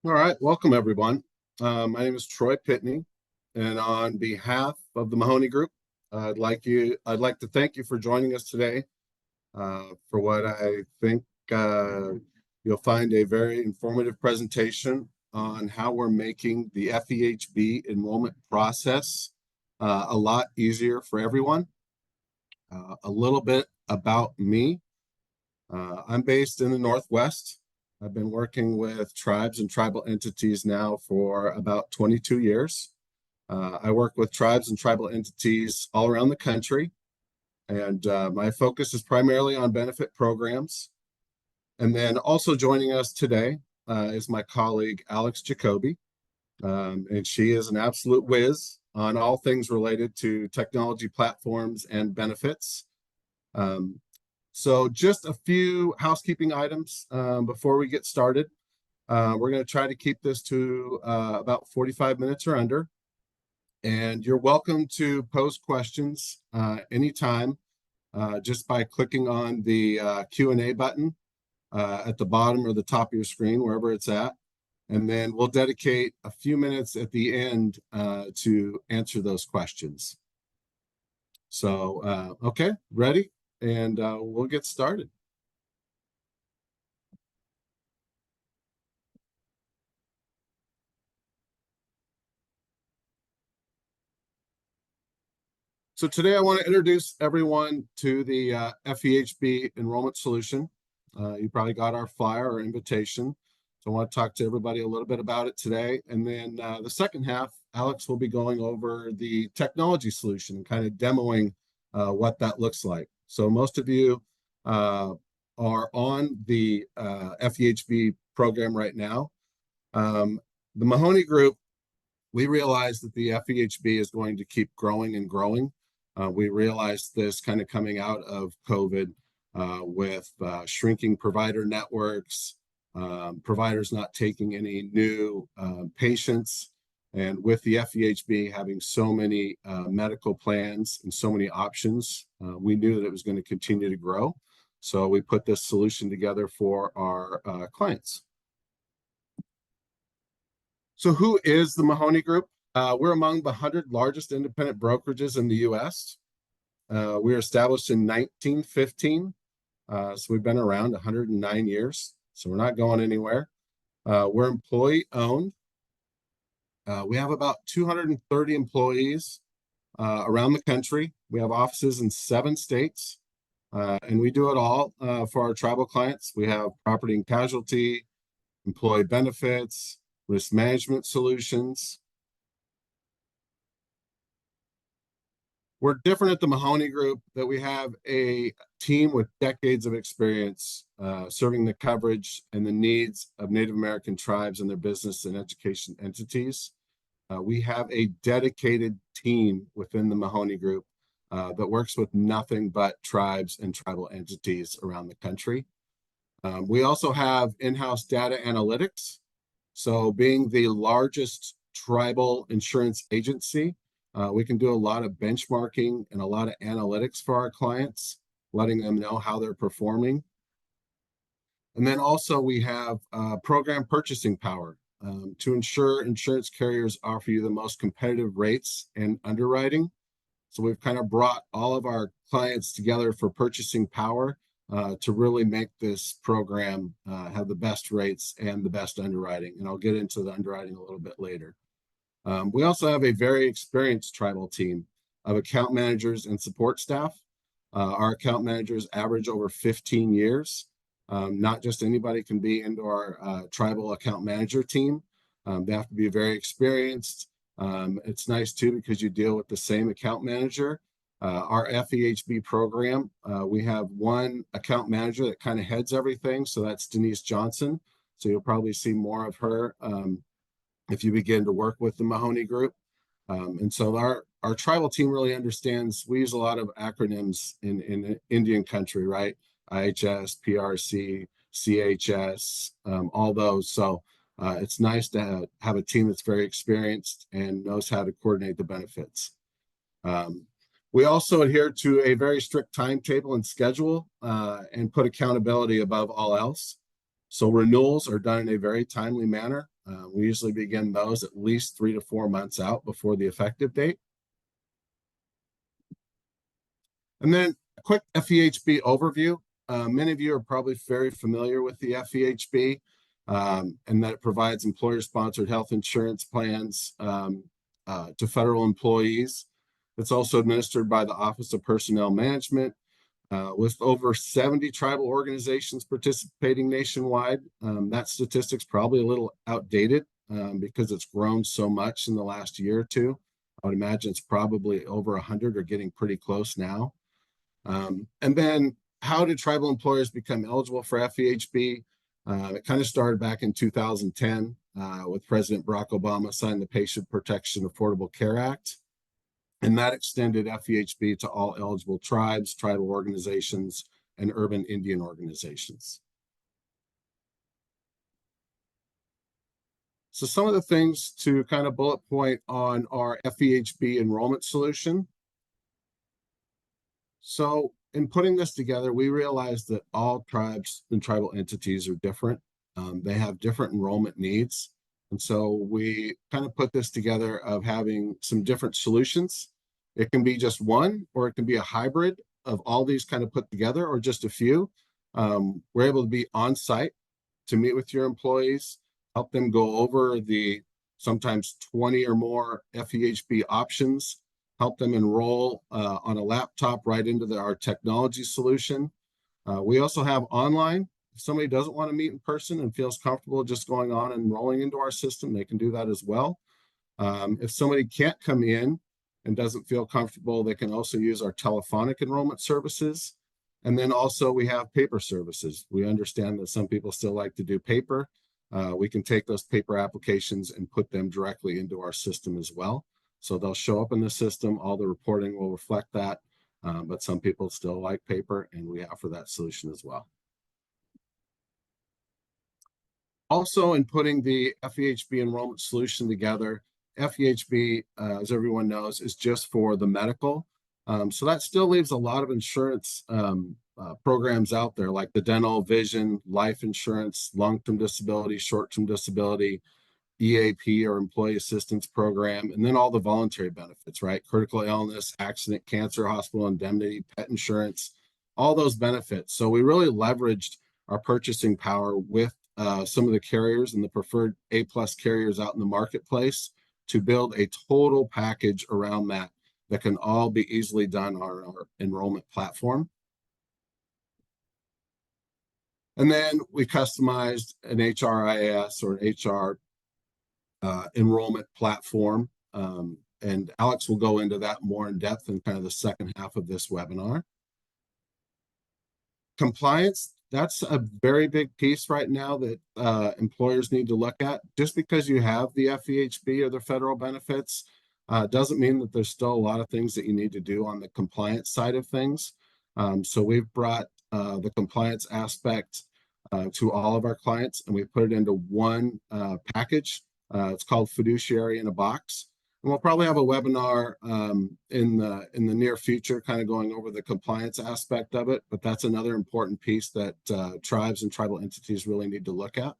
All right, welcome everyone. My name is Troy Pitney, and on behalf of the Mahoney Group, I'd like to thank you for joining us today for what I think you'll find a very informative presentation on how we're making the FEHB enrollment process a lot easier for everyone. A little bit about me. I'm based in the Northwest. I've been working with tribes and tribal entities now for about 22 years. I work with tribes and tribal entities all around the country, and my focus is primarily on benefit programs. And then also joining us today is my colleague, Alex Jacoby, and she is an absolute whiz on all things related to technology platforms and benefits. So just a few housekeeping items before we get started. We're going to try to keep this to about 45 minutes or under. And you're welcome to pose questions anytime just by clicking on the Q&A button at the bottom or the top of your screen, wherever it's at. And then we'll dedicate a few minutes at the end to answer those questions. So, okay, ready? And we'll get started. So today I want to introduce everyone to the FEHB enrollment solution. You probably got our flyer or invitation. So I want to talk to everybody a little bit about it today. And then the second half, Alex will be going over the technology solution and kind of demoing what that looks like. So most of you are on the FEHB program right now. The Mahoney Group, we realize that the FEHB is going to keep growing and growing. We realized this kind of coming out of COVID with shrinking provider networks, providers not taking any new patients, and with the FEHB having so many medical plans and so many options, we knew that it was going to continue to grow. So we put this solution together for our clients. So who is the Mahoney Group? We're among the 100 largest independent brokerages in the U.S. We were established in 1915, so we've been around 109 years, so we're not going anywhere. We're employee-owned. We have about 230 employees around the country. We have offices in 7 states, and we do it all for our tribal clients. We have property and casualty, employee benefits, risk management solutions. We're different at the Mahoney Group that we have a team with decades of experience serving the coverage and the needs of Native American tribes and their business and education entities. We have a dedicated team within the Mahoney Group that works with nothing but tribes and tribal entities around the country. We also have in-house data analytics. So being the largest tribal insurance agency, we can do a lot of benchmarking and a lot of analytics for our clients, letting them know how they're performing. And then also we have program purchasing power to ensure insurance carriers offer you the most competitive rates and underwriting. So we've kind of brought all of our clients together for purchasing power to really make this program have the best rates and the best underwriting. And I'll get into the underwriting a little bit later. We also have a very experienced tribal team of account managers and support staff. Our account managers average over 15 years. Not just anybody can be into our tribal account manager team. They have to be very experienced. It's nice too because you deal with the same account manager. Our FEHB program, we have one account manager that kind of heads everything. So that's Denise Johnson. So you'll probably see more of her if you begin to work with the Mahoney Group. And so our tribal team really understands, we use a lot of acronyms in Indian country, right? IHS, PRC, CHS, all those. So it's nice to have a team that's very experienced and knows how to coordinate the benefits. We also adhere to a very strict timetable and schedule and put accountability above all else. So renewals are done in a very timely manner. We usually begin those at least 3 to 4 months out before the effective date. And then a quick FEHB overview. Many of you are probably very familiar with the FEHB, and that it provides employer-sponsored health insurance plans to federal employees. It's also administered by the Office of Personnel Management, with over 70 tribal organizations participating nationwide. That statistic's probably a little outdated because it's grown so much in the last year or two. I would imagine it's probably over 100 or getting pretty close now. And then how did tribal employers become eligible for FEHB? It kind of started back in 2010 with President Barack Obama signed the Patient Protection Affordable Care Act. And that extended FEHB to all eligible tribes, tribal organizations, and urban Indian organizations. So some of the things to kind of bullet point on our FEHB enrollment solution. So in putting this together, we realized that all tribes and tribal entities are different. They have different enrollment needs. And so we kind of put this together of having some different solutions. It can be just one, or it can be a hybrid of all these kind of put together, or just a few. We're able to be on site to meet with your employees, help them go over the sometimes 20 or more FEHB options, help them enroll on a laptop right into our technology solution. We also have online. If somebody doesn't want to meet in person and feels comfortable just going on and enrolling into our system, they can do that as well. If somebody can't come in and doesn't feel comfortable, they can also use our telephonic enrollment services. And then also we have paper services. We understand that some people still like to do paper. We can take those paper applications and put them directly into our system as well. So they'll show up in the system. All the reporting will reflect that. But some people still like paper, and we offer that solution as well. Also, in putting the FEHB enrollment solution together, FEHB, as everyone knows, is just for the medical. So that still leaves a lot of insurance programs out there, like the dental, vision, life insurance, long-term disability, short-term disability, EAP or employee assistance program, and then all the voluntary benefits, right? Critical illness, accident, cancer, hospital indemnity, pet insurance, all those benefits. So we really leveraged our purchasing power with some of the carriers and the preferred A+ carriers out in the marketplace to build a total package around that can all be easily done on our enrollment platform. And then we customized an HRIS or an HR enrollment platform. And Alex will go into that more in depth in kind of the second half of this webinar. Compliance, that's a very big piece right now that employers need to look at. Just because you have the FEHB or the federal benefits doesn't mean that there's still a lot of things that you need to do on the compliance side of things. So we've brought the compliance aspect to all of our clients, and we put it into one package. It's called Fiduciary in a Box. And we'll probably have a webinar in the near future, kind of going over the compliance aspect of it. But that's another important piece that tribes and tribal entities really need to look at.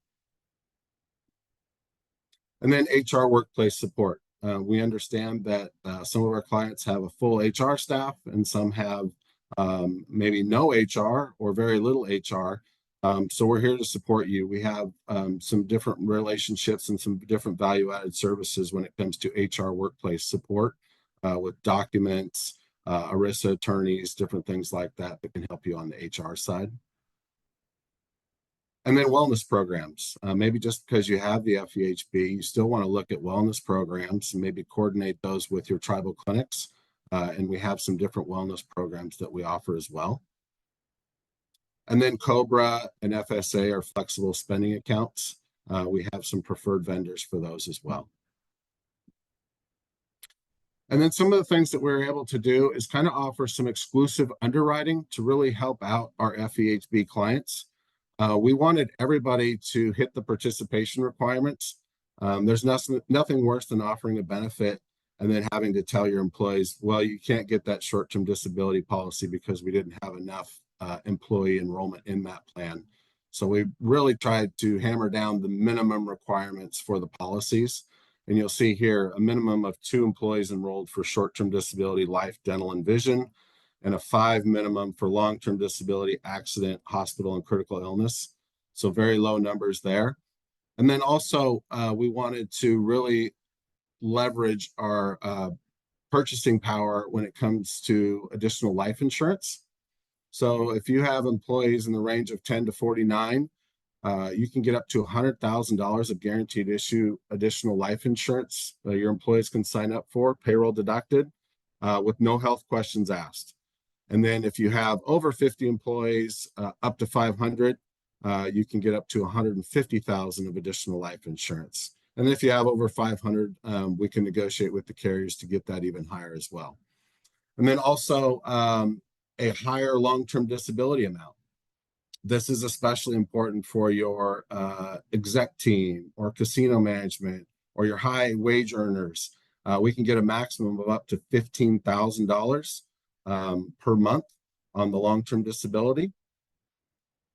And then HR workplace support. We understand that some of our clients have a full HR staff, and some have maybe no HR or very little HR. So we're here to support you. We have some different relationships and some different value-added services when it comes to HR workplace support with documents, ERISA attorneys, different things like that that can help you on the HR side. And then wellness programs. Maybe just because you have the FEHB, you still want to look at wellness programs and maybe coordinate those with your tribal clinics. And we have some different wellness programs that we offer as well. And then COBRA and FSA are flexible spending accounts. We have some preferred vendors for those as well. And then some of the things that we're able to do is kind of offer some exclusive underwriting to really help out our FEHB clients. We wanted everybody to hit the participation requirements. There's nothing worse than offering a benefit and then having to tell your employees, well, you can't get that short-term disability policy because we didn't have enough employee enrollment in that plan. So we really tried to hammer down the minimum requirements for the policies. And you'll see here a minimum of 2 employees enrolled for short-term disability, life, dental, and vision, and a 5 minimum for long-term disability, accident, hospital, and critical illness. So very low numbers there. And then also we wanted to really leverage our purchasing power when it comes to additional life insurance. So if you have employees in the range of 10 to 49, you can get up to $100,000 of guaranteed issue additional life insurance your employees can sign up for, payroll deducted, with no health questions asked. And then if you have over 50 employees, up to 500, you can get up to 150,000 of additional life insurance. And if you have over 500, we can negotiate with the carriers to get that even higher as well. And then also a higher long-term disability amount. This is especially important for your exec team or casino management or your high wage earners. We can get a maximum of up to $15,000 per month on the long-term disability.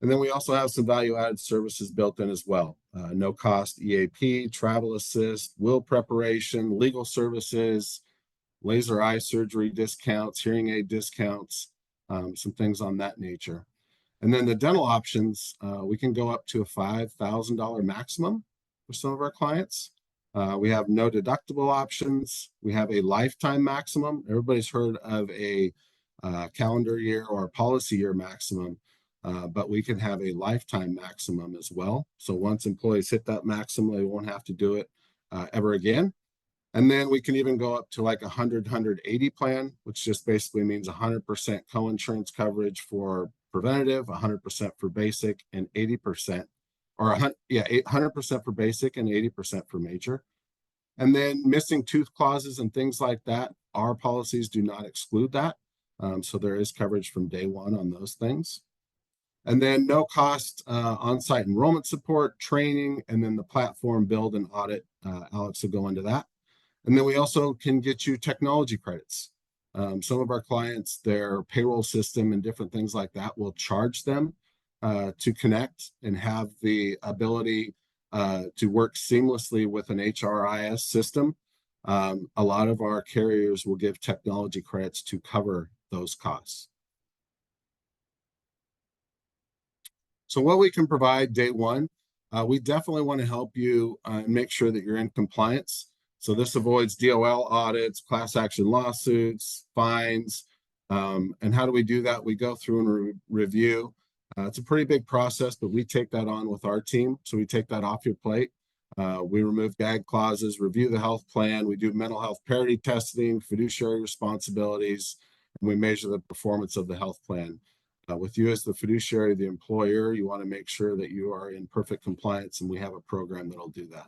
And then we also have some value-added services built in as well. No cost EAP, travel assist, will preparation, legal services, laser eye surgery discounts, hearing aid discounts, some things on that nature. And then the dental options, we can go up to a $5,000 maximum for some of our clients. We have no deductible options. We have a lifetime maximum. Everybody's heard of a calendar year or a policy year maximum, but we can have a lifetime maximum as well. So once employees hit that maximum, they won't have to do it ever again. And then we can even go up to like a 100-180 plan, which just basically means 100% co-insurance coverage for preventative, 100% for basic, and 80%, or 100% for basic and 80% for major. And then missing tooth clauses and things like that, our policies do not exclude that. So there is coverage from day one on those things. And then no cost on-site enrollment support, training, and then the platform build and audit. Alex will go into that. And then we also can get you technology credits. Some of our clients, their payroll system and different things like that will charge them to connect and have the ability to work seamlessly with an HRIS system. A lot of our carriers will give technology credits to cover those costs. So what we can provide day one, we definitely want to help you make sure that you're in compliance. So this avoids DOL audits, class action lawsuits, fines. And how do we do that? We go through and review. It's a pretty big process, but we take that on with our team. So we take that off your plate. We remove gag clauses, review the health plan. We do mental health parity testing, fiduciary responsibilities, and we measure the performance of the health plan. With you as the fiduciary, the employer, you want to make sure that you are in perfect compliance, and we have a program that'll do that.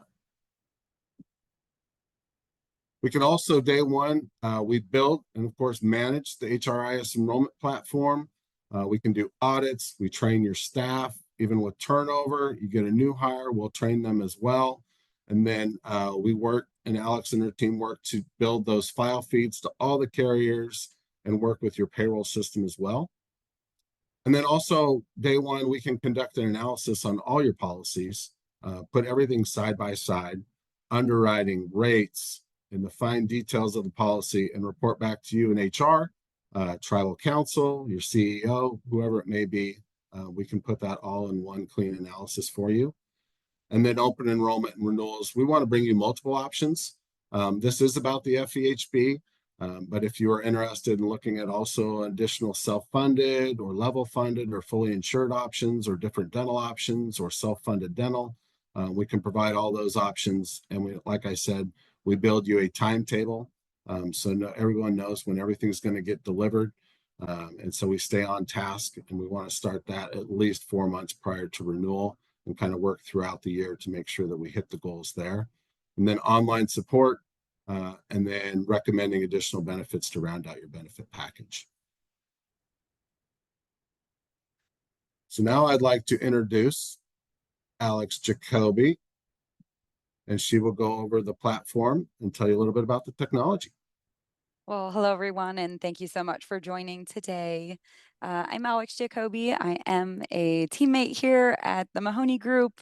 We can also, day one, we build and of course manage the HRIS enrollment platform. We can do audits, we train your staff, even with turnover, you get a new hire, we'll train them as well. And then we work, and Alex and her team work to build those file feeds to all the carriers and work with your payroll system as well. And then also day one, we can conduct an analysis on all your policies, put everything side by side, underwriting, rates, and the fine details of the policy, and report back to you in HR, tribal counsel, your CEO, whoever it may be. We can put that all in one clean analysis for you. And then open enrollment and renewals. We want to bring you multiple options. This is about the FEHB, but if you are interested in looking at also additional self-funded or level funded or fully insured options or different dental options or self-funded dental, we can provide all those options. And we, like I said, we build you a timetable so everyone knows when everything's going to get delivered. And so we stay on task, and we want to start that at least 4 months prior to renewal and kind of work throughout the year to make sure that we hit the goals there. And then online support, and then recommending additional benefits to round out your benefit package. So now I'd like to introduce Alex Jacoby, and she will go over the platform and tell you a little bit about the technology. Well, hello, everyone, and thank you so much for joining today. I'm Alex Jacoby. I am a teammate here at the Mahoney Group,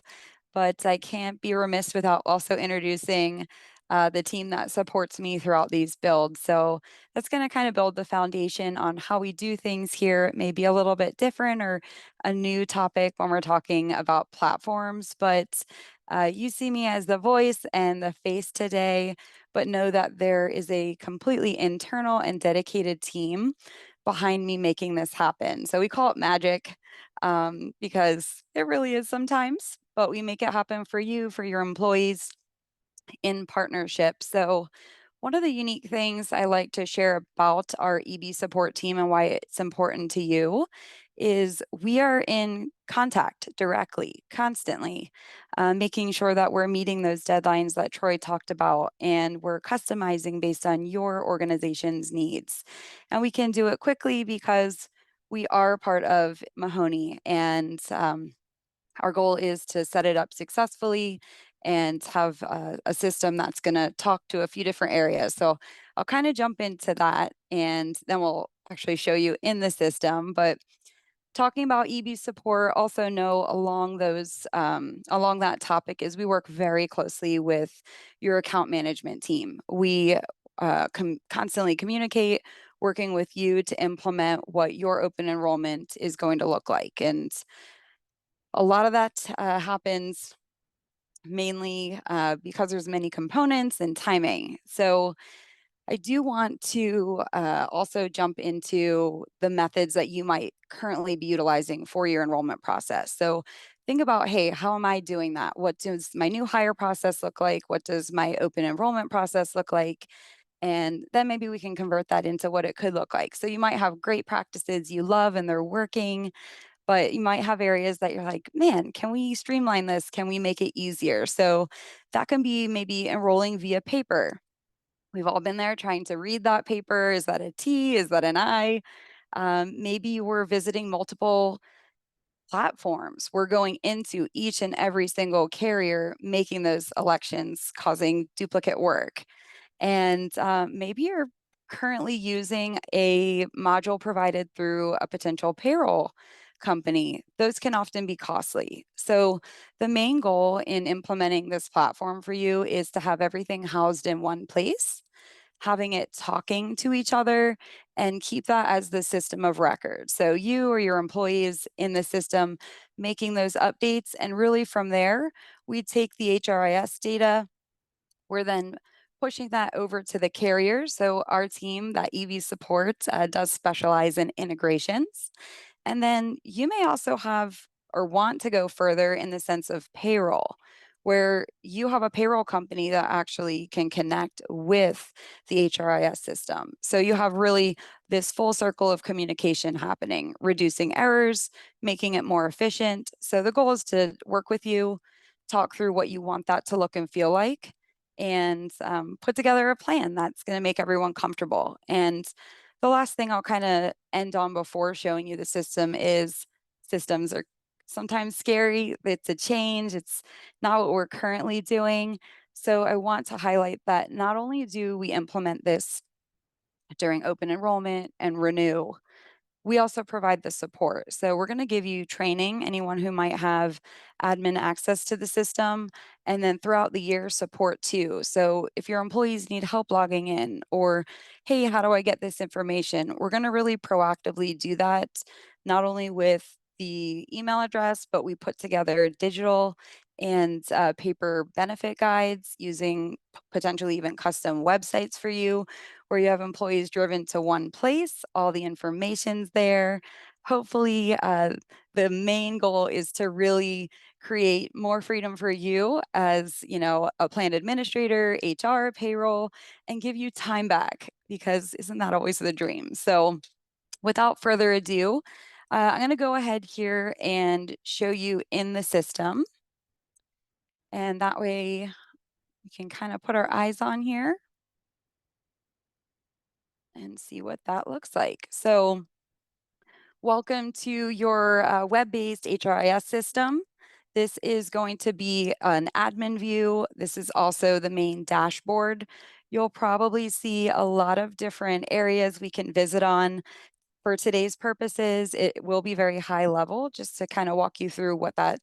but I can't be remiss without also introducing the team that supports me throughout these builds. So that's going to kind of build the foundation on how we do things here. It may be a little bit different or a new topic when we're talking about platforms, but you see me as the voice and the face today, but know that there is a completely internal and dedicated team behind me making this happen. So we call it magic because it really is sometimes, but we make it happen for you, for your employees in partnership. So one of the unique things I like to share about our EB support team and why it's important to you is we are in contact directly, constantly, making sure that we're meeting those deadlines that Troy talked about and we're customizing based on your organization's needs. And we can do it quickly because we are part of Mahoney and our goal is to set it up successfully and have a system that's going to talk to a few different areas. So I'll kind of jump into that and then we'll actually show you in the system. But talking about EB support, also know along that topic is we work very closely with your account management team. We constantly communicate, working with you to implement what your open enrollment is going to look like, and a lot of that happens mainly because there's many components and timing. So I do want to also jump into the methods that you might currently be utilizing for your enrollment process. So think about, hey, how am I doing that? What does my new hire process look like? What does my open enrollment process look like? And then maybe we can convert that into what it could look like. So you might have great practices you love and they're working, but you might have areas that you're like, man, can we streamline this? Can we make it easier? So that can be maybe enrolling via paper. We've all been there trying to read that paper. Is that a T? Is that an I? Maybe we're visiting multiple platforms. We're going into each and every single carrier, making those elections, causing duplicate work. And maybe you're currently using a module provided through a potential payroll company. Those can often be costly. So, the main goal in implementing this platform for you is to have everything housed in one place, having it talking to each other, and keep that as the system of record. So, you or your employees in the system making those updates. And really, from there, we take the HRIS data, we're then pushing that over to the carriers. So our team that EV supports does specialize in integrations. And then you may also have or want to go further in the sense of payroll, where you have a payroll company that actually can connect with the HRIS system. So you have really this full circle of communication happening, reducing errors, making it more efficient. So the goal is to work with you, talk through what you want that to look and feel like, and put together a plan that's going to make everyone comfortable. And the last thing I'll kind of end on before showing you the system is systems are sometimes scary. It's a change, it's not what we're currently doing. So I want to highlight that not only do we implement this during open enrollment and renew, we also provide the support. So we're going to give you training, anyone who might have admin access to the system, and then throughout the year, support too. So if your employees need help logging in, or hey, how do I get this information? We're going to really proactively do that, not only with the email address, but we put together digital and paper benefit guides using potentially even custom websites for you, where you have employees driven to one place, all the information's there. Hopefully, the main goal is to really create more freedom for you as, a plan administrator, HR, payroll, and give you time back, because isn't that always the dream? So, without further ado, I'm going to go ahead here and show you in the system. And that way we can kind of put our eyes on here and see what that looks like. So, welcome to your web-based HRIS system. This is going to be an admin view. This is also the main dashboard. You'll probably see a lot of different areas we can visit on. For today's purposes, it will be very high level just to kind of walk you through what that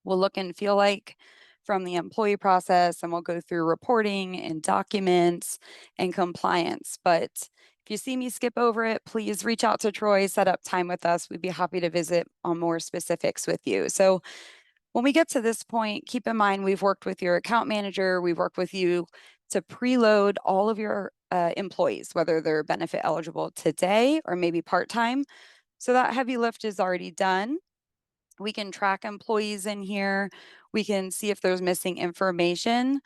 will look and feel like from the employee process, and we'll go through reporting and documents and compliance. But if you see me skip over it, please reach out to Troy, set up time with us. We'd be happy to visit on more specifics with you. So when we get to this point, keep in mind we've worked with your account manager, we've worked with you to preload all of your employees, whether they're benefit eligible today or maybe part time. So that heavy lift is already done. We can track employees in here. We can see if there's missing information,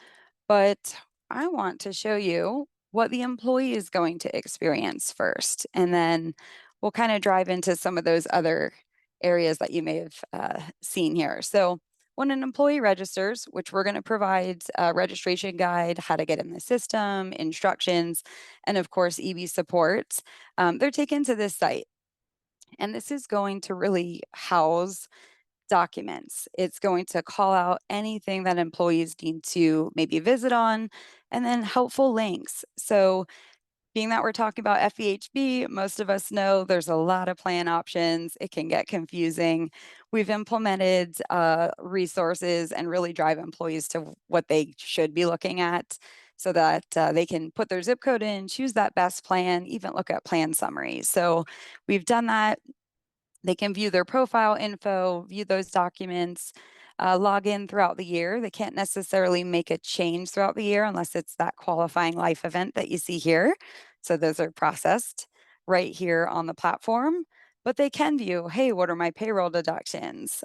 but I want to show you what the employee is going to experience first. And then we'll kind of drive into some of those other areas that you may have seen here. So when an employee registers, which we're going to provide a registration guide, how to get in the system, instructions, and of course, EB support, they're taken to this site. And this is going to really house documents. It's going to call out anything that employees need to maybe visit on, and then helpful links. So, being that we're talking about FEHB, most of us know there's a lot of plan options. It can get confusing. We've implemented resources and really drive employees to what they should be looking at so that they can put their zip code in, choose that best plan, even look at plan summaries. So, we've done that. They can view their profile info, view those documents, log in throughout the year. They can't necessarily make a change throughout the year unless it's that qualifying life event that you see here. So those are processed right here on the platform. But they can view, hey, what are my payroll deductions?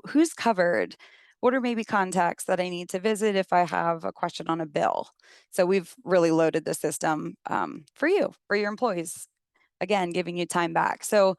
Who's covered? What are maybe contacts that I need to visit if I have a question on a bill? So we've really loaded the system for you, for your employees, again, giving you time back. So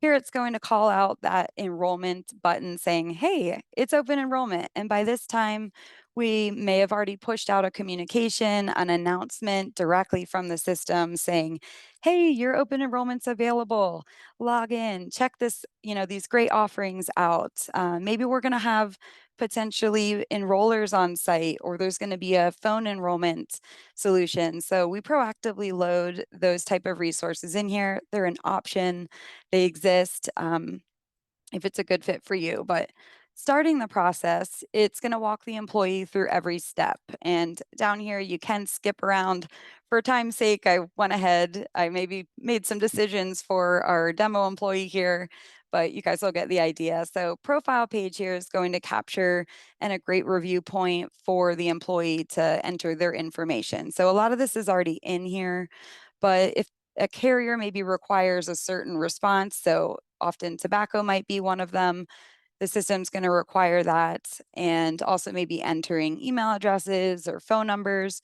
here it's going to call out that enrollment button saying, hey, it's open enrollment. And by this time, we may have already pushed out a communication, an announcement directly from the system saying, hey, your open enrollment's available. Log in, check this, these great offerings out. Maybe we're going to have potentially enrollers on site, or there's going to be a phone enrollment solution. So we proactively load those type of resources in here. They're an option. They exist if it's a good fit for you. But starting the process, it's going to walk the employee through every step. And down here, you can skip around. For time's sake, I went ahead. I maybe made some decisions for our demo employee here, but you guys will get the idea. So, profile page here is going to capture and a great review point for the employee to enter their information. So, a lot of this is already in here, but if a carrier maybe requires a certain response, so often tobacco might be one of them. The system's going to require that, and also maybe entering email addresses or phone numbers,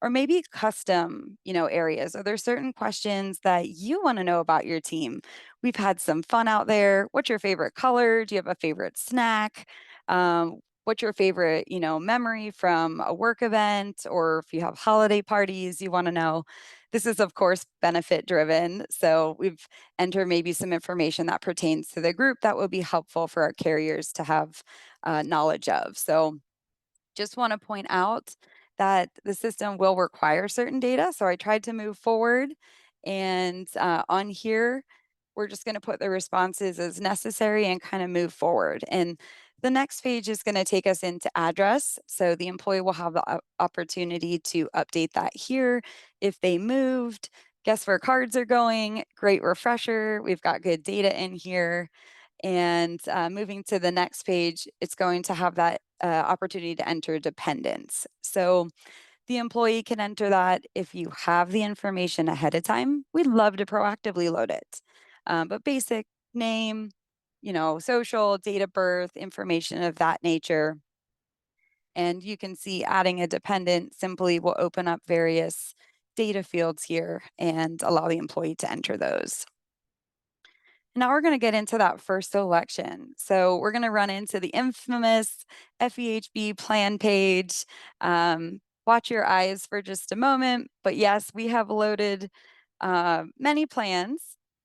or maybe custom, areas. Are there certain questions that you want to know about your team? We've had some fun out there. What's your favorite color? Do you have a favorite snack? What's your favorite, memory from a work event, or if you have holiday parties you want to know? This is, of course, benefit driven. So we've entered maybe some information that pertains to the group that will be helpful for our carriers to have knowledge of. So just want to point out that the system will require certain data. So I tried to move forward, and on here, we're just going to put the responses as necessary and kind of move forward. And the next page is going to take us into address. So the employee will have the opportunity to update that here. If they moved, guess where cards are going? Great refresher. We've got good data in here. And moving to the next page, it's going to have that opportunity to enter dependents. So the employee can enter that if you have the information ahead of time. We'd love to proactively load it. But basic name, social, date of birth, information of that nature. And you can see adding a dependent simply will open up various data fields here and allow the employee to enter those. Now we're going to get into that first selection. So we're going to run into the infamous FEHB plan page. Watch your eyes for just a moment. But yes, we have loaded many plans.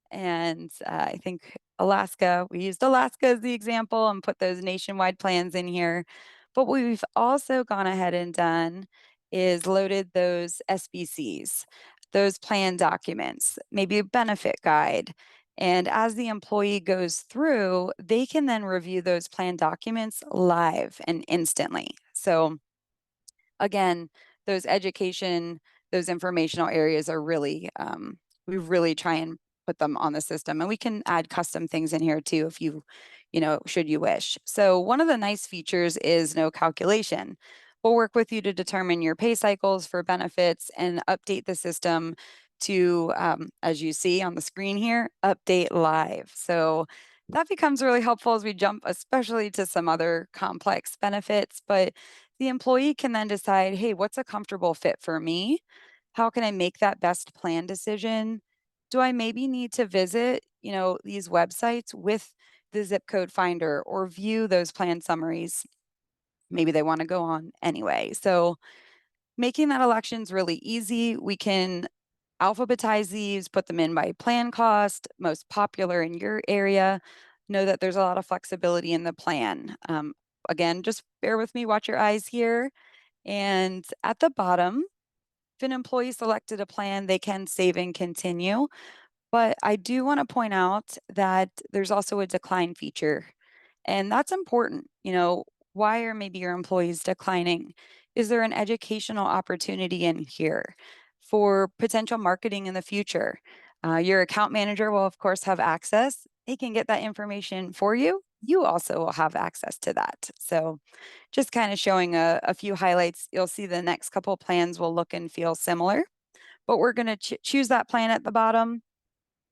And I think Alaska, we used Alaska as the example and put those nationwide plans in here. But what we've also gone ahead and done is loaded those SBCs. those plan documents, maybe a benefit guide. And as the employee goes through, they can then review those plan documents live and instantly. So, again, those education, those informational areas are really, we really try and put them on the system. And we can add custom things in here too if should you wish. So, one of the nice features is no calculation. We'll work with you to determine your pay cycles for benefits and update the system to, as you see on the screen here, update live. So, that becomes really helpful as we jump, especially to some other complex benefits. But the employee can then decide, hey, what's a comfortable fit for me? How can I make that best plan decision? Do I maybe need to visit, these websites with the zip code finder or view those plan summaries? Maybe they want to go on anyway. So making that elections really easy. We can alphabetize these, put them in by plan cost, most popular in your area. Know that there's a lot of flexibility in the plan. Again, just bear with me, watch your eyes here. And at the bottom, if an employee selected a plan, they can save and continue. But I do want to point out that there's also a decline feature, and that's important. Why are maybe your employees declining? Is there an educational opportunity in here for potential marketing in the future? Your account manager will, of course, have access. They can get that information for you. You also will have access to that. So, just kind of showing a few highlights. You'll see the next couple plans will look and feel similar, but we're going to choose that plan at the bottom.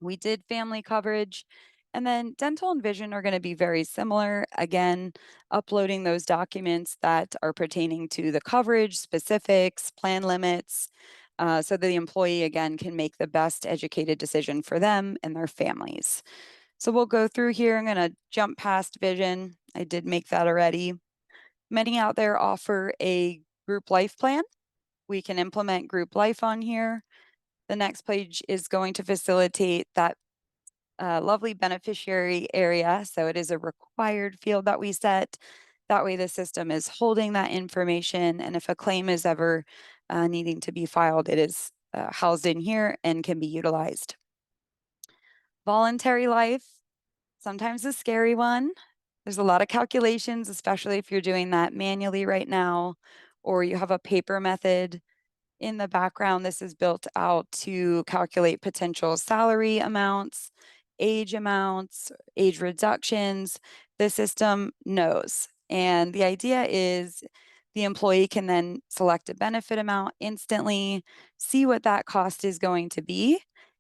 We did family coverage. And then dental and vision are going to be very similar. Again, uploading those documents that are pertaining to the coverage, specifics, plan limits, so that the employee, again, can make the best educated decision for them and their families. So we'll go through here. I'm going to jump past vision. I did make that already. Many out there offer a group life plan. We can implement group life on here. The next page is going to facilitate that lovely beneficiary area. So it is a required field that we set. That way, the system is holding that information. And if a claim is ever needing to be filed, it is housed in here and can be utilized. Voluntary life, sometimes a scary one. There's a lot of calculations, especially if you're doing that manually right now, or you have a paper method. In the background, this is built out to calculate potential salary amounts, age reductions. The system knows. And the idea is the employee can then select a benefit amount instantly, see what that cost is going to be,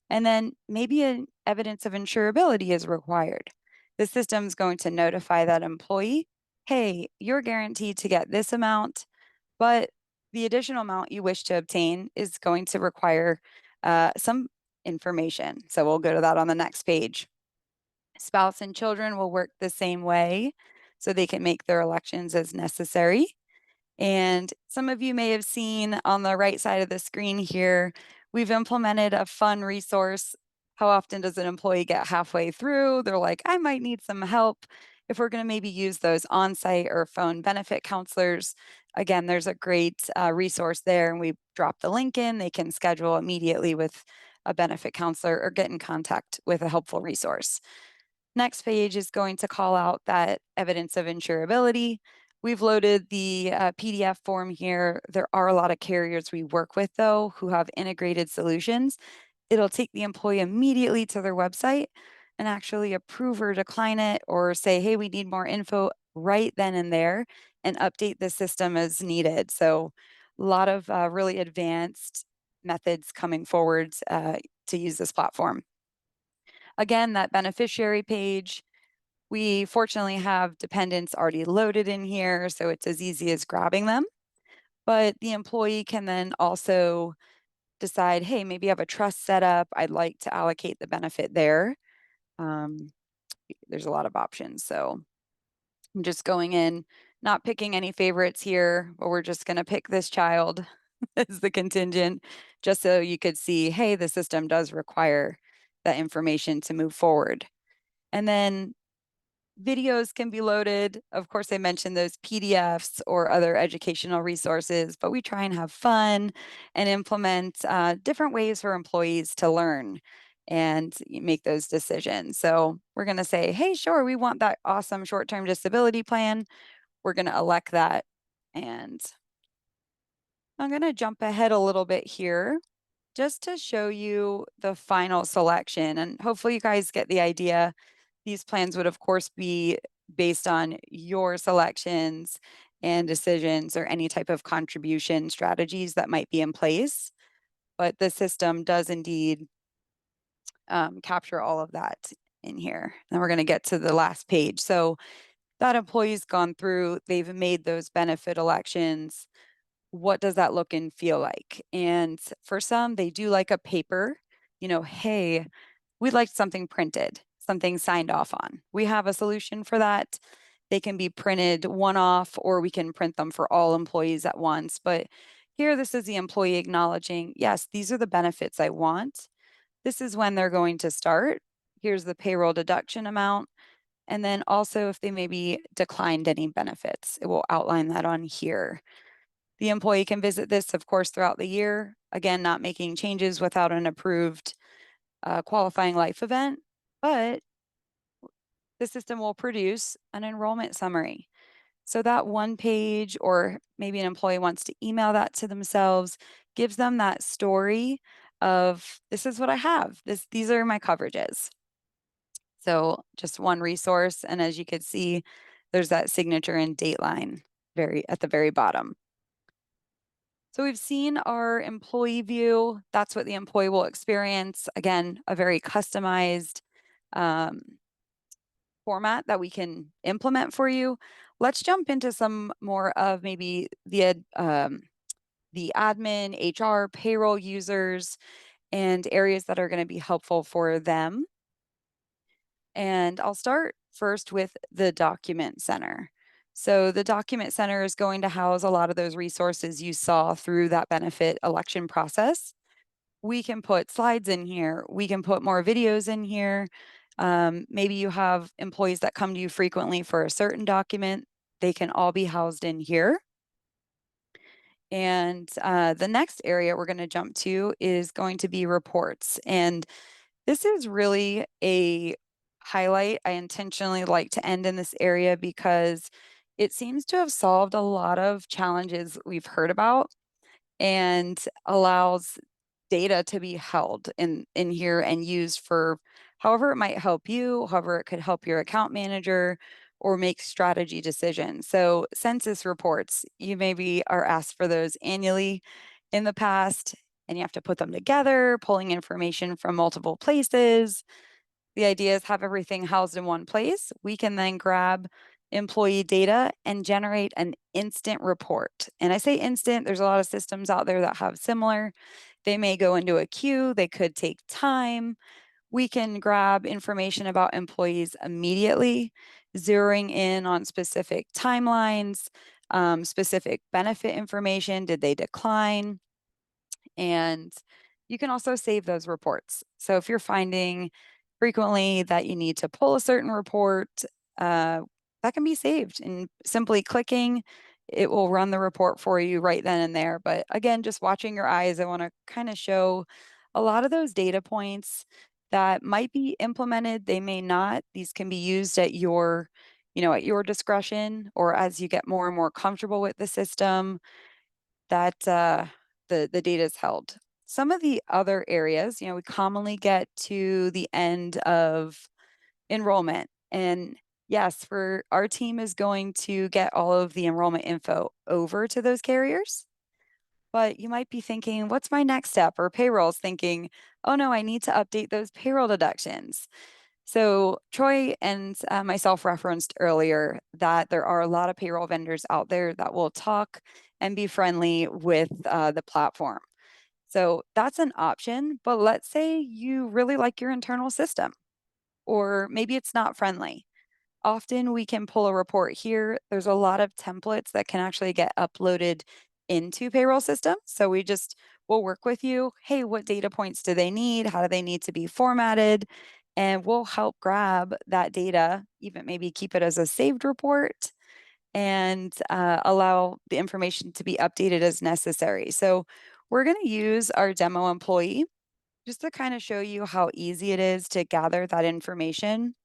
and then maybe an evidence of insurability is required. The system is going to notify that employee, hey, you're guaranteed to get this amount, but the additional amount you wish to obtain is going to require some information. So we'll go to that on the next page. Spouse and children will work the same way, so they can make their elections as necessary. And some of you may have seen on the right side of the screen here, we've implemented a fun resource. How often does an employee get halfway through? They're like, I might need some help. If we're going to maybe use those on site or phone benefit counselors, again, there's a great resource there, and we drop the link in. They can schedule immediately with a benefit counselor or get in contact with a helpful resource. Next page is going to call out that evidence of insurability. We've loaded the PDF form here. There are a lot of carriers we work with, though, who have integrated solutions. It'll take the employee immediately to their website and actually approve or decline it, or say, hey, we need more info right then and there, and update the system as needed. So, a lot of really advanced methods coming forward to use this platform. Again, that beneficiary page, we fortunately have dependents already loaded in here, so it's as easy as grabbing them. But the employee can then also decide, hey, maybe I have a trust set up. I'd like to allocate the benefit there. Um, there's a lot of options. So I'm just going in, not picking any favorites here, but we're just going to pick this child as the contingent, just so you could see, hey, the system does require that information to move forward. And then Videos can be loaded. Of course, I mentioned those PDFs or other educational resources, but we try and have fun and implement different ways for employees to learn and make those decisions. So we're going to say, hey, sure, we want that awesome short term disability plan. We're going to elect that. And I'm going to jump ahead a little bit here just to show you the final selection. And hopefully, you guys get the idea. These plans would, of course, be based on your selections and decisions or any type of contribution strategies that might be in place. But the system does indeed capture all of that in here. And we're going to get to the last page. So that employee's gone through, they've made those benefit elections. What does that look and feel like? And for some, they do like a paper, hey, we'd like something printed, something signed off on. We have a solution for that. They can be printed one off, or we can print them for all employees at once. But here, this is the employee acknowledging, yes, these are the benefits I want. This is when they're going to start. Here's the payroll deduction amount. And then also, if they maybe declined any benefits, it will outline that on here. The employee can visit this, of course, throughout the year. Again, not making changes without an approved qualifying life event, but the system will produce an enrollment summary. So that one page, or maybe an employee wants to email that to themselves, gives them that story of this is what I have. These are my coverages. So just one resource. And as you can see, there's that signature and date line very at the very bottom. So we've seen our employee view. That's what the employee will experience. Again, a very customized um, format that we can implement for you. Let's jump into some more of maybe the admin, HR, payroll users, and areas that are going to be helpful for them. And I'll start first with the document center. So the document center is going to house a lot of those resources you saw through that benefit election process. We can put slides in here. We can put more videos in here. Maybe you have employees that come to you frequently for a certain document. They can all be housed in here. And the next area we're going to jump to is going to be reports. And this is really a highlight. I intentionally like to end in this area because it seems to have solved a lot of challenges we've heard about and allows data to be held in here and used for however it might help you, however it could help your account manager or make strategy decisions. So census reports, you maybe are asked for those annually in the past, and you have to put them together, pulling information from multiple places. The idea is have everything housed in one place. We can then grab employee data and generate an instant report. And I say instant, there's a lot of systems out there that have similar. They may go into a queue, they could take time. We can grab information about employees immediately, zeroing in on specific timelines, specific benefit information. Did they decline? And you can also save those reports. So if you're finding frequently that you need to pull a certain report, uh, that can be saved. And simply clicking, it will run the report for you right then and there. But again, just watching your eyes, I want to kind of show a lot of those data points that might be implemented. They may not. These can be used at at your discretion, or as you get more and more comfortable with the system that the data is held. Some of the other areas, we commonly get to the end of enrollment. And yes, for our team is going to get all of the enrollment info over to those carriers. But you might be thinking, what's my next step? Or payroll's thinking, oh no, I need to update those payroll deductions. So Troy and myself referenced earlier that there are a lot of payroll vendors out there that will talk and be friendly with the platform. So that's an option, but let's say you really like your internal system, or maybe it's not friendly. Often we can pull a report here. There's a lot of templates that can actually get uploaded into payroll systems. So will work with you. Hey, what data points do they need? How do they need to be formatted? and we'll help grab that data, even maybe keep it as a saved report, and allow the information to be updated as necessary. So we're going to use our demo employee just to kind of show you how easy it is to gather that information.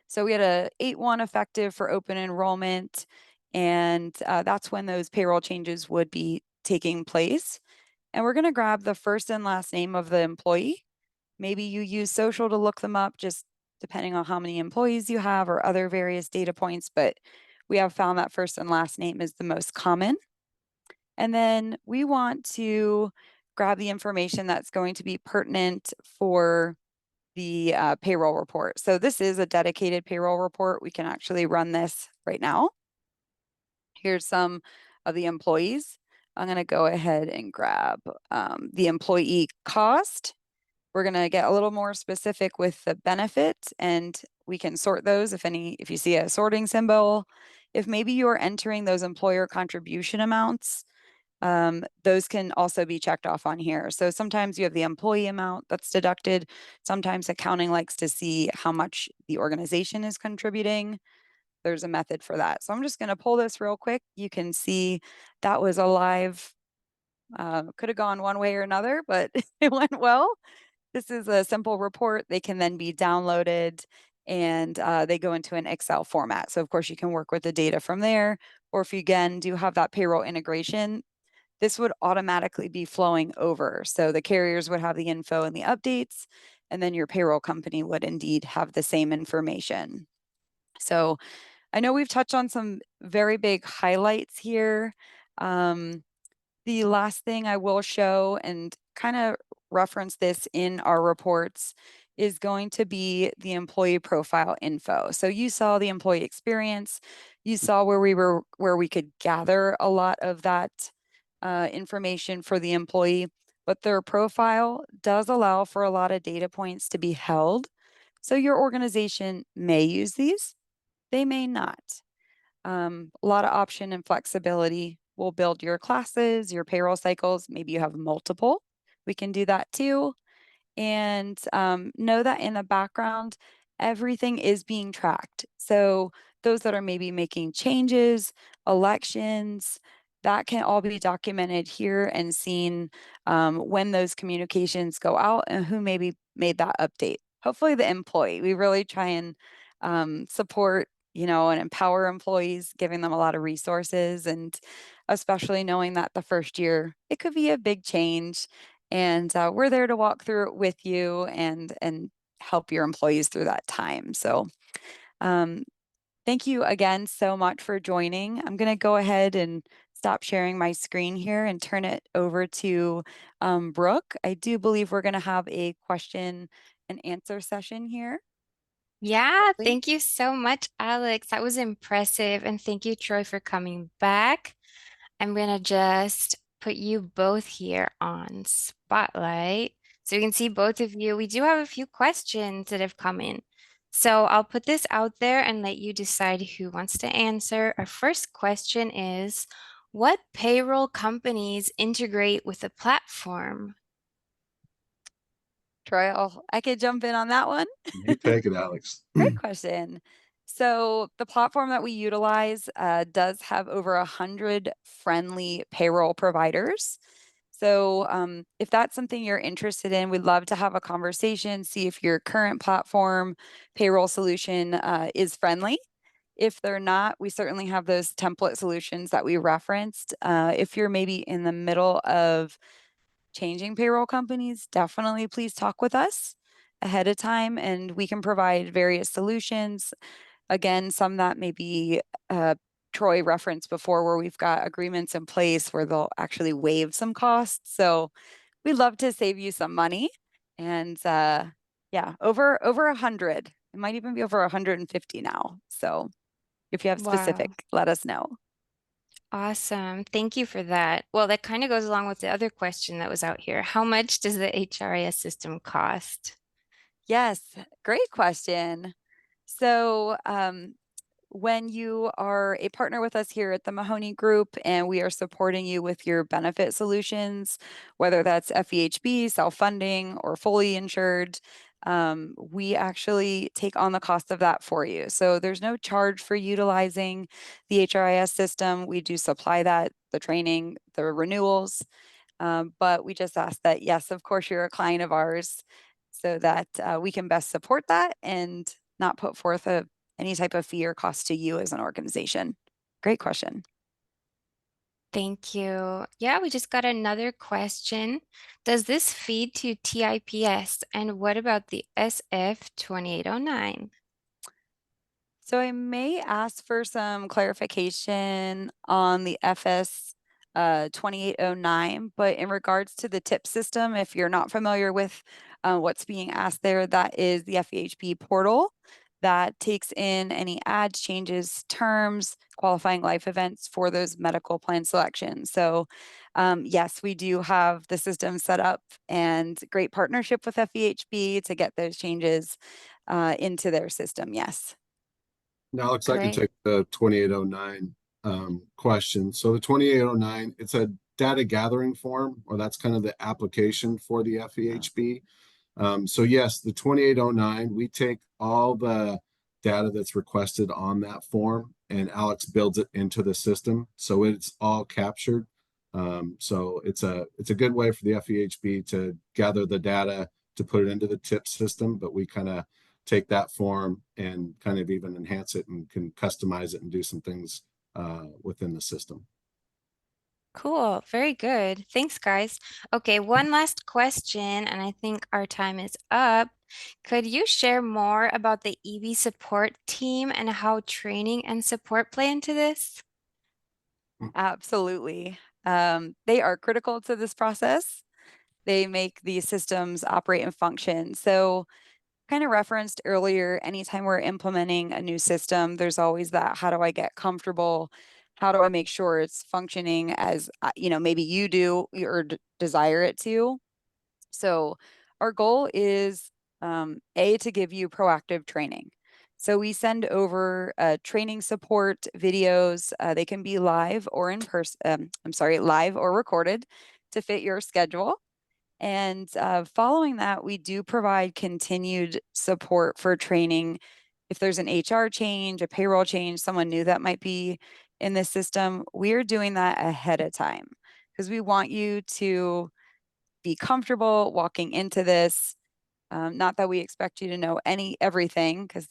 So we had a 8/1 effective for open enrollment, and that's when those payroll changes would be taking place. And we're going to grab the first and last name of the employee. Maybe you use social to look them up, just depending on how many employees you have or other various data points. But we have found that first and last name is the most common. And then we want to grab the information that's going to be pertinent for the payroll report. So this is a dedicated payroll report. We can actually run this right now. Here's some of the employees. I'm going to go ahead and grab the employee cost. We're going to get a little more specific with the benefit, and we can sort those if you see a sorting symbol. If maybe you're entering those employer contribution amounts, those can also be checked off on here. So sometimes you have the employee amount that's deducted. Sometimes accounting likes to see how much the organization is contributing. There's a method for that. So I'm just going to pull this real quick. You can see that was a live, could have gone one way or another, but it went well. This is a simple report. They can then be downloaded, and they go into an Excel format. So of course you can work with the data from there. Or if you again do have that payroll integration, this would automatically be flowing over. So the carriers would have the info and the updates, and then your payroll company would indeed have the same information. So I know we've touched on some very big highlights here. The last thing I will show and kind of reference this in our reports is going to be the employee profile info. So you saw the employee experience, you saw where we could gather a lot of that information for the employee, but their profile does allow for a lot of data points to be held. So your organization may use these, they may not. A lot of option and flexibility. We'll build your classes, your payroll cycles. Maybe you have multiple. We can do that too. And know that in the background, everything is being tracked. So those that are maybe making changes, elections, that can all be documented here and seen when those communications go out and who maybe made that update. Hopefully the employee. We really try and support, and empower employees, giving them a lot of resources, and especially knowing that the first year, it could be a big change, and we're there to walk through it with you and help your employees through that time. So um, thank you again so much for joining. I'm going to go ahead and stop sharing my screen here and turn it over to Brooke. I do believe we're going to have a question and answer session here Yeah, shortly. thank you so much, Alex. That was impressive. And thank you, Troy, for coming back. I'm gonna just put you both here on Spotlight so you can see both of you. We do have a few questions that have come in. So I'll put this out there and let you decide who wants to answer. Our first question is, what payroll companies integrate with the platform? Troy, I could jump in on that one. You take it, Alex. Great question. So the platform that we utilize does have over 100 friendly payroll providers. So if that's something you're interested in, we'd love to have a conversation, see if your current platform payroll solution is friendly. If they're not, we certainly have those template solutions that we referenced. If you're maybe in the middle of changing payroll companies, definitely please talk with us ahead of time, and we can provide various solutions. Again, some that maybe Troy referenced before, where we've got agreements in place where they'll actually waive some costs. So we'd love to save you some money. And yeah, over 100. It might even be over 150 now. So if you have specific, Wow. let us know. Awesome. Thank you for that. Well, that kind of goes along with the other question that was out here. How much does the HRIS system cost? Yes, great question. So when you are a partner with us here at the Mahoney Group and we are supporting you with your benefit solutions, whether that's FEHB, self funding, or fully insured, we actually take on the cost of that for you. So there's no charge for utilizing the HRIS system. We do supply that, the training, the renewals, but we just ask that, yes, of course, you're a client of ours so that we can best support that and not put forth any type of fee or cost to you as an organization. Great question. Thank you. Yeah, we just got another question. Does this feed to TIPS? And what about the SF 2809? So I may ask for some clarification on the FS 2809, but in regards to the tip system, if you're not familiar with what's being asked there, that is the FEHB portal that takes in any ads, changes, terms, qualifying life events for those medical plan selections. So yes, we do have the system set up and great partnership with FEHB to get those changes into their system. Yes. Now, Alex, I can Great. take the 2809 question. So the 2809, it's a data gathering form, or that's kind of the application for the FEHB. So yes, the 2809, we take all the data that's requested on that form, and Alex builds it into the system, so it's all captured. So it's a good way for the FEHB to gather the data to put it into the tip system, but we kind of take that form and kind of even enhance it and can customize it and do some things within the system. Cool. Very good. Thanks, guys. Okay, one last question, and I think our time is up. Could you share more about the EB support team and how training and support play into this? Absolutely. They are critical to this process. They make these systems operate and function. So, kind of referenced earlier, anytime we're implementing a new system, there's always that how do I get comfortable? How do I make sure it's functioning as maybe you do or desire it to? So, our goal is to give you proactive training. So we send over training support videos. They can be live or in person. Live or recorded to fit your schedule. And following that, we do provide continued support for training. If there's an HR change, a payroll change, someone new that might be in the system, we're doing that ahead of time because we want you to be comfortable walking into this. Not that we expect you to know everything, because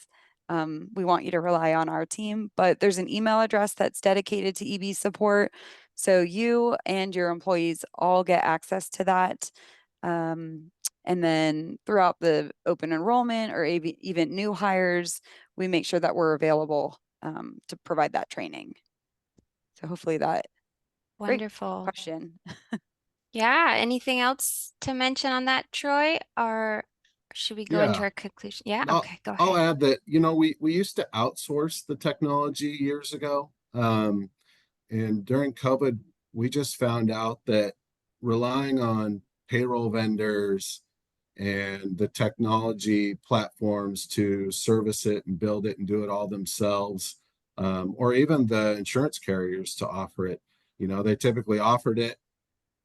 we want you to rely on our team, but there's an email address that's dedicated to EB support. So you and your employees all get access to that. And then throughout the open enrollment or even new hires, we make sure that we're available to provide that training. So hopefully that great Wonderful. question. Yeah, anything else to mention on that, Troy? Or should we go into Yeah. our conclusion? Yeah, I'll, okay, go I'll ahead. add that, we used to outsource the technology years ago. And during COVID, we just found out that relying on payroll vendors and the technology platforms to service it and build it and do it all themselves, or even the insurance carriers to offer it, they typically offered it,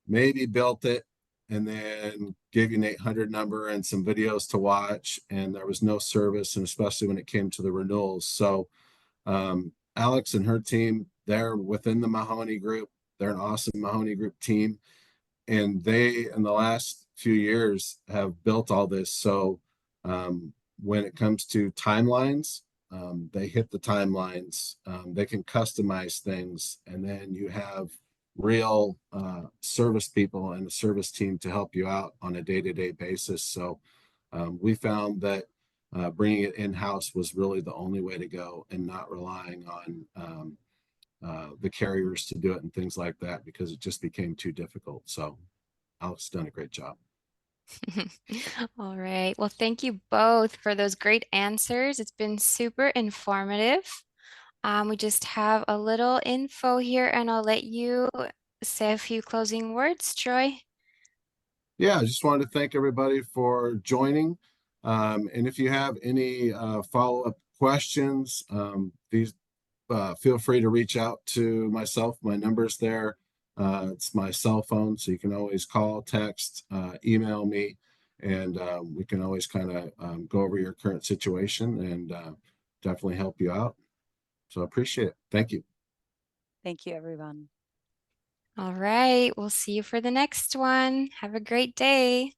maybe built it, and then gave you an 800 number and some videos to watch, and there was no service, and especially when it came to the renewals. So Alex and her team, they're within the Mahoney Group. They're an awesome Mahoney Group team, and they, in the last few years, have built all this. So when it comes to timelines, they hit the timelines. They can customize things, and then you have real service people and a service team to help you out on a day-to-day basis. So we found that bringing it in-house was really the only way to go, and not relying on the carriers to do it and things like that, because it just became too difficult. So Alex has done a great job. All right. Well, thank you both for those great answers. It's been super informative. We just have a little info here, and I'll let you say a few closing words, Troy. Yeah, I just wanted to thank everybody for joining. And if you have any follow-up questions, these feel free to reach out to myself. My number's there. It's my cell phone, so you can always call, text, email me, and we can always kind of go over your current situation and definitely help you out. So I appreciate it. Thank you. Thank you, everyone. All right, we'll see you for the next one. Have a great day.